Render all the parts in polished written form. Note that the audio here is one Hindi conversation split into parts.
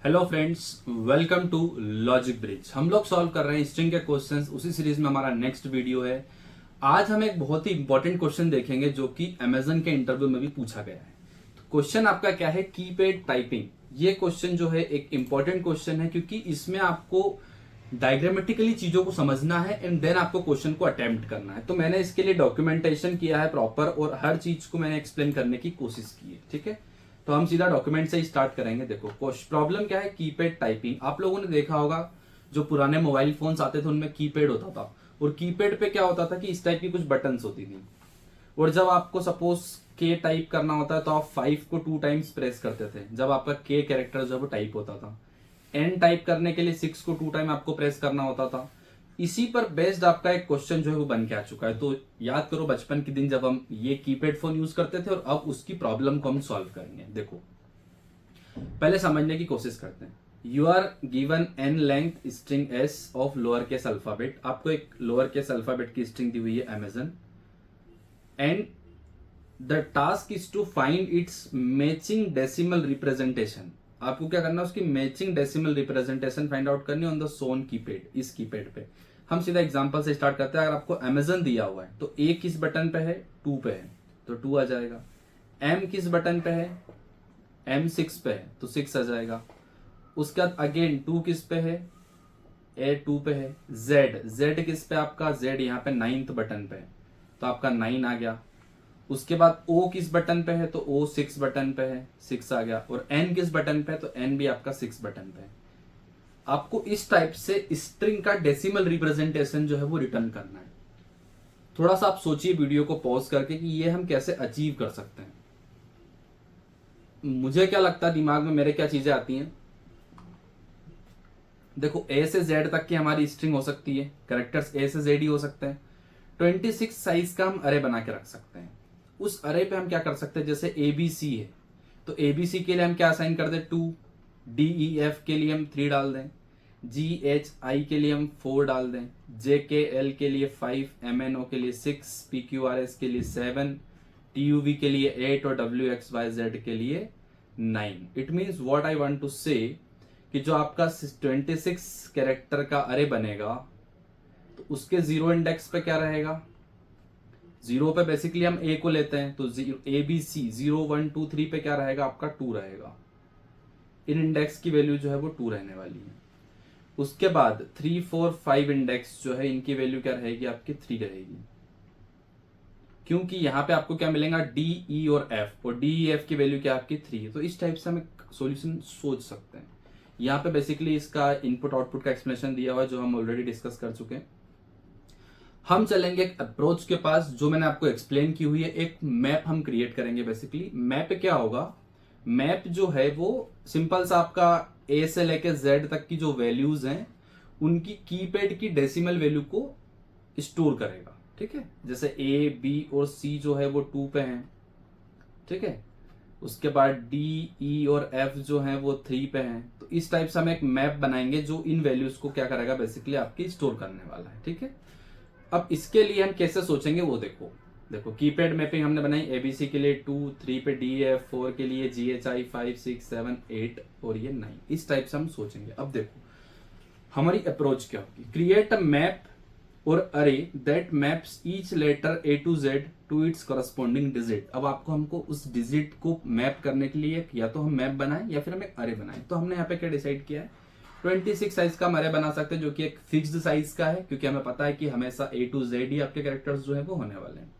Hello friends, welcome to Logic Bridge. हम लोग सॉल्व कर रहे हैं स्ट्रिंग के क्वेश्चंस। उसी सीरीज में हमारा नेक्स्ट वीडियो है। आज हम एक बहुत ही इंपॉर्टेंट क्वेश्चन देखेंगे जो कि अमेजन के इंटरव्यू में भी पूछा गया है। तो क्वेश्चन आपका क्या है, कीपैड टाइपिंग। ये क्वेश्चन जो है एक इंपॉर्टेंट क्वेश्चन है क्योंकि इसमें आपको डायग्रामेटिकली चीजों को समझना है एंड देन आपको क्वेश्चन को अटेम्प्ट करना है। तो मैंने इसके लिए डॉक्यूमेंटेशन किया है प्रॉपर और हर चीज को मैंने एक्सप्लेन करने की कोशिश की है। ठीक है, तो हम सीधा डॉक्यूमेंट से ही स्टार्ट करेंगे। देखो प्रॉब्लम क्या है, कीपैड टाइपिंग। आप लोगों ने देखा होगा जो पुराने मोबाइल फोन्स आते थे उनमें कीपैड होता था और कीपैड पे क्या होता था कि इस टाइप की कुछ बटन्स होती थी और जब आपको सपोज के टाइप करना होता है तो आप 5 को 2 टाइम्स प्रेस करते थे जब आपका के कैरेक्टर जो है वो टाइप होता था। एन टाइप करने के लिए 6 को 2 टाइम आपको प्रेस करना होता था। इसी पर बेस्ड आपका एक क्वेश्चन जो है वो बन के आ चुका है। तो याद करो बचपन के दिन जब हम ये कीपैड फोन यूज करते थे और अब उसकी प्रॉब्लम को हम सॉल्व करेंगे। देखो पहले समझने की कोशिश करते हैं। You are given an length string S of lower case alphabet. आपको एक लोअर केस अल्फाबेट की स्ट्रिंग दी हुई है Amazon and the task is to find its matching decimal representation. आपको क्या करना है, उसकी matching decimal representation find out करनी ऑन द सोन कीपैड। इस कीपैड पे हम सीधा एग्जांपल से स्टार्ट करते हैं। अगर आपको अमेजन दिया हुआ है तो ए किस बटन पे है, 2 पे है तो 2 आ जाएगा। एम किस बटन पे है, एम 6 पे है तो 6 आ जाएगा। उसके बाद अगेन 2 किस पे है, ए 2 पे है। जेड जेड किस पे, आपका जेड यहाँ पे 9th बटन पे है तो आपका 9 आ गया। उसके बाद ओ किस बटन पे है तो ओ 6 बटन पे है, 6 आ गया। और एन किस बटन पे है तो एन भी आपका 6 बटन पे है। आपको इस टाइप से स्ट्रिंग का डेसिमल रिप्रेजेंटेशन जो है वो रिटर्न करना है। थोड़ा सा आप सोचिए वीडियो को पॉज करके कि ये हम कैसे अचीव कर सकते हैं। मुझे क्या लगता है, दिमाग में मेरे क्या चीजें आती हैं। देखो ए से जेड तक की हमारी स्ट्रिंग हो सकती है, कैरेक्टर्स ए से जेड ही हो सकते हैं। 26 साइज का हम अरे बना के रख सकते हैं। उस अरे पे हम क्या कर सकते हैं, जैसे एबीसी है तो एबीसी के लिए हम क्या असाइन कर दें, 2। डी ई एफ के लिए हम 3 डाल दें। जी एच आई के लिए हम 4 डाल दें। जे के एल के लिए 5, एम एन ओ के लिए 6, पी क्यू आर एस के लिए 7, टी यू वी के लिए 8 और डब्ल्यू एक्स वाई जेड के लिए 9। It means what I want to say कि जो आपका 26 कैरेक्टर का अरे बनेगा तो उसके 0 इंडेक्स पे क्या रहेगा, 0 पे बेसिकली हम ए को लेते हैं तो ए बी सी 0 1 2 3 पे क्या रहेगा, आपका 2 रहेगा। इन इंडेक्स की वैल्यू जो है वो 2 रहने वाली है। उसके बाद 3 4 5 इंडेक्स जो है इनकी वैल्यू क्या रहेगी, आपकी 3 रहेगी। क्योंकि यहाँ पे आपको क्या मिलेगा, डी ई और एफ, और डी ई एफ की वैल्यू क्या आपकी 3 है। तो इस टाइप से हम एक सोल्यूशन सोच सकते हैं। यहाँ पे बेसिकली इसका इनपुट आउटपुट का एक्सप्लेनेशन दिया हुआ है जो हम ऑलरेडी डिस्कस कर चुके हैं। हम चलेंगे एक अप्रोच के पास जो मैंने आपको एक्सप्लेन की हुई है। एक मैप हम क्रिएट करेंगे। बेसिकली मैप क्या होगा, मैप जो है वो सिंपल सा आपका ए से लेके जेड तक की जो वैल्यूज हैं उनकी कीपैड की डेसिमल वैल्यू को स्टोर करेगा। ठीक है, जैसे ए बी और सी जो है वो 2 पे हैं। ठीक है, उसके बाद डी ई और एफ जो है वो 3 पे हैं। तो इस टाइप से हम एक मैप बनाएंगे जो इन वैल्यूज को क्या करेगा, बेसिकली आपकी स्टोर करने वाला है। ठीक है, अब इसके लिए हम कैसे सोचेंगे वो देखो। देखो कीपैड मैपिंग हमने बनाई एबीसी के लिए 2, 3 पे डी एफ, 4 के लिए जी एच आई, 5 6 7 8 और ये 9। इस टाइप से हम सोचेंगे। अब देखो हमारी अप्रोच क्या होगी, क्रिएट अ मैप और array that maps each letter A to Z to its corresponding digit. अब आपको हमको उस डिजिट को मैप करने के लिए या तो हम मैप बनाएं या फिर हम एक अरे बनाएं। तो हमने यहाँ पे क्या डिसाइड किया है, 26 साइज का हम अरे बना सकते हैं जो कि एक फिक्स्ड साइज का है क्योंकि हमें पता है कि हमेशा ए टू जेड ही आपके कैरेक्टर्स जो है वो होने वाले हैं।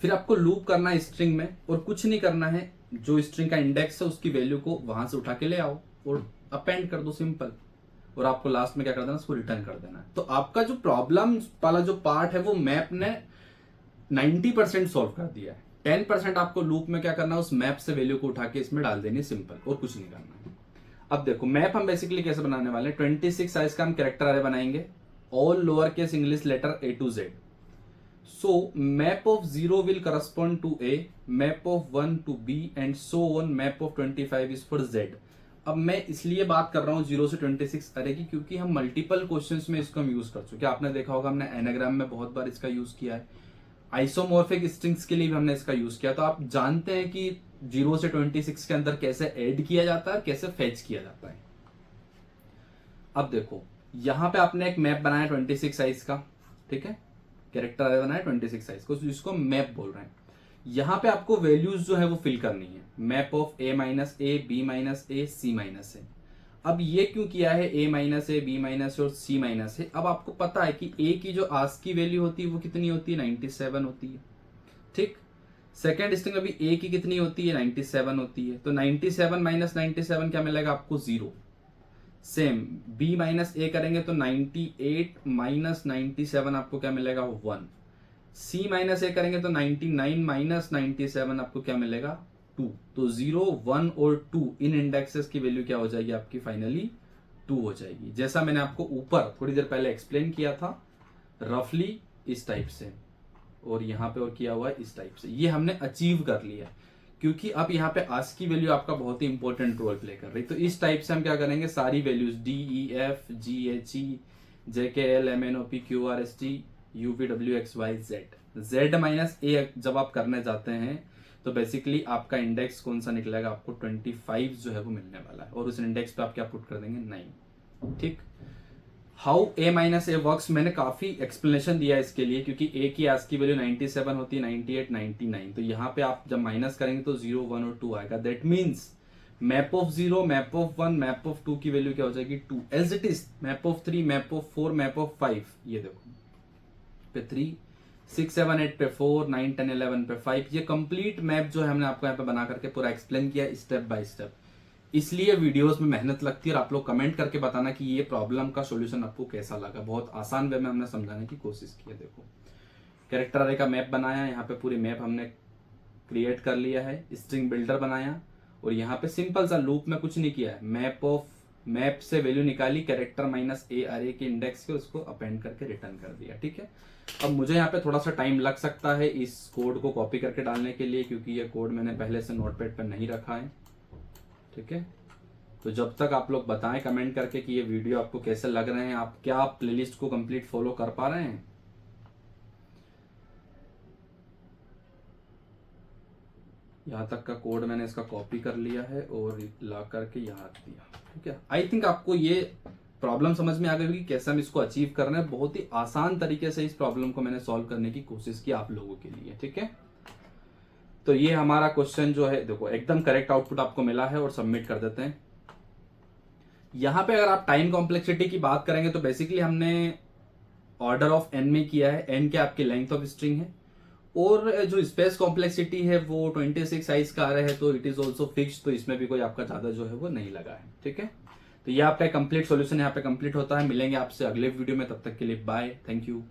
फिर आपको लूप करना है स्ट्रिंग में और कुछ नहीं करना है, जो स्ट्रिंग का इंडेक्स है उसकी वैल्यू को वहां से उठा के ले आओ और अपेंड कर दो, सिंपल। और आपको लास्ट में क्या कर देना, उसको रिटर्न कर देना है। तो आपका जो प्रॉब्लम वाला जो पार्ट है वो मैप ने 90% सॉल्व कर दिया है। 10% आपको लूप में क्या करना है, उस मैप से वैल्यू को उठा के इसमें डाल देनी, सिंपल, और कुछ नहीं करना है। अब देखो मैप हम बेसिकली कैसे बनाने वाले हैं, 26 साइज का हम कैरेक्टर अरे बनाएंगे, all lower case English letter A to Z. So map of 0 will correspond to A, map of 1 to B and so on, map of 25 is for Z. अब मैं इसलिए बात कर रहा हूं 0 से 26 अरे की क्योंकि हम मल्टीपल क्वेश्चंस में इसको हम यूज कर चुके हैं। आपने देखा होगा हमने एनाग्राम में बहुत बार इसका यूज किया है, आइसोमॉर्फिक स्ट्रिंग्स के लिए भी हमने इसका यूज किया। तो आप जानते हैं कि 0 से 26 के अंदर कैसे ऐड किया जाता है, कैसे फेच किया जाता है। अब देखो यहां पे आपने एक मैप बनाया 26 साइज का, ठीक है, कैरेक्टर अरे बनाया 26 साइज को, जिसको मैप बोल रहे हैं। यहां पे आपको वैल्यूज जो है वो फिल करनी है, map of a minus A, B minus A, C minus A. अब ये क्यों किया है a minus A, B minus और c माइनस ए? अब आपको पता है कि a की जो आस्क की वैल्यू होती है वो कितनी होती है, 97 होती है, ठीक। सेकेंड स्ट्रिंग अभी a की कितनी होती है, 97 होती है, तो 97 माइनस 97 क्या मिलेगा आपको, 0। सेम b माइनस ए करेंगे तो 98 माइनस 97 आपको क्या मिलेगा, 1। c माइनस ए करेंगे तो 99 माइनस 97 आपको क्या मिलेगा, 2। तो 0, 1 और 2 इन इंडेक्सेस की वैल्यू क्या हो जाएगी आपकी, फाइनली 2 हो जाएगी। जैसा मैंने आपको ऊपर थोड़ी देर पहले एक्सप्लेन किया था, रफली इस टाइप से, और यहाँ पे और किया हुआ है इस टाइप से। ये हमने अचीव कर लिया, क्योंकि अब यहाँ पे आस्क की वैल्यू आपका बहुत ही इंपॉर्टेंट रोल प्ले कर रही है। तो इस टाइप से हम क्या करेंगे, सारी values D E F G H E J K L M N O P Q R S T U V W X Y Z, Z minus A जब आप करने जाते हैं तो बेसिकली आपका इंडेक्स कौन सा निकलेगा, आपको 25 जो है वो मिलने वाला है, और उस इंडेक्स पे आप क्या पुट कर देंगे, 9, ठीक। How a minus A works, मैंने काफी एक्सप्लेनेशन दिया है इसके लिए, क्योंकि ए की आस्क की वैल्यू 97 होती है, 98, 99, तो यहाँ पे आप जब माइनस करेंगे तो 0, 1 और 2 आएगा। That means map of 0, map of 1, map of 2 की वैल्यू क्या हो जाएगी, 2। As it is map of 3, map of 4, map of 5, ये देखो पे 3, 6, 7, 8 पे 4, 9, 10, 11 पे 5। ये कंप्लीट मैप जो है हमने आपको यहाँ पे बना करके पूरा एक्सप्लेन किया स्टेप बाय स्टेप। इसलिए वीडियोस में मेहनत लगती है, और आप लोग कमेंट करके बताना कि ये प्रॉब्लम का सॉल्यूशन आपको कैसा लगा। बहुत आसान वे में हमने समझाने की कोशिश की है। देखो कैरेक्टर अरे का मैप बनाया, यहाँ पे पूरी मैप हमने क्रिएट कर लिया है, स्ट्रिंग बिल्डर बनाया, और यहाँ पे सिंपल सा लूप में कुछ नहीं किया है, मैप से वैल्यू निकाली, कैरेक्टर माइनस ए अरे के इंडेक्स के, उसको अपेंड करके रिटर्न कर दिया, ठीक है। अब मुझे यहाँ पे थोड़ा सा टाइम लग सकता है इस कोड को कॉपी करके डालने के लिए, क्योंकि ये कोड मैंने पहले से नोटपैड पर नहीं रखा है, ठीक है। तो जब तक आप लोग बताएं कमेंट करके कि ये वीडियो आपको कैसे लग रहे हैं, आप क्या प्लेलिस्ट को कंप्लीट फॉलो कर पा रहे हैं। यहाँ तक का कोड मैंने इसका कॉपी कर लिया है और ला करके यहाँ रख दिया, ठीक है। आई थिंक आपको ये प्रॉब्लम समझ में आ गई होगी कैसे हम इसको अचीव कर रहे हैं। बहुत ही आसान तरीके से इस प्रॉब्लम को मैंने सॉल्व करने की कोशिश की आप लोगों के लिए, ठीक है। तो ये हमारा क्वेश्चन जो है, देखो एकदम करेक्ट आउटपुट आपको मिला है, और सबमिट कर देते हैं। यहां पे अगर आप टाइम कॉम्प्लेक्सिटी की बात करेंगे तो बेसिकली हमने ऑर्डर ऑफ एन में किया है, एन क्या आपकी लेंथ ऑफ स्ट्रिंग है, और जो स्पेस कॉम्प्लेक्सिटी है वो 26 साइज का आ रहा है, तो इट इज ऑल्सो फिक्स, तो इसमें भी कोई आपका ज्यादा जो है वो नहीं लगा है, ठीक है। तो ये आपका कंप्लीट सॉल्यूशन यहाँ पे कंप्लीट होता है। मिलेंगे आपसे अगले वीडियो में, तब तक के लिए बाय, थैंक यू।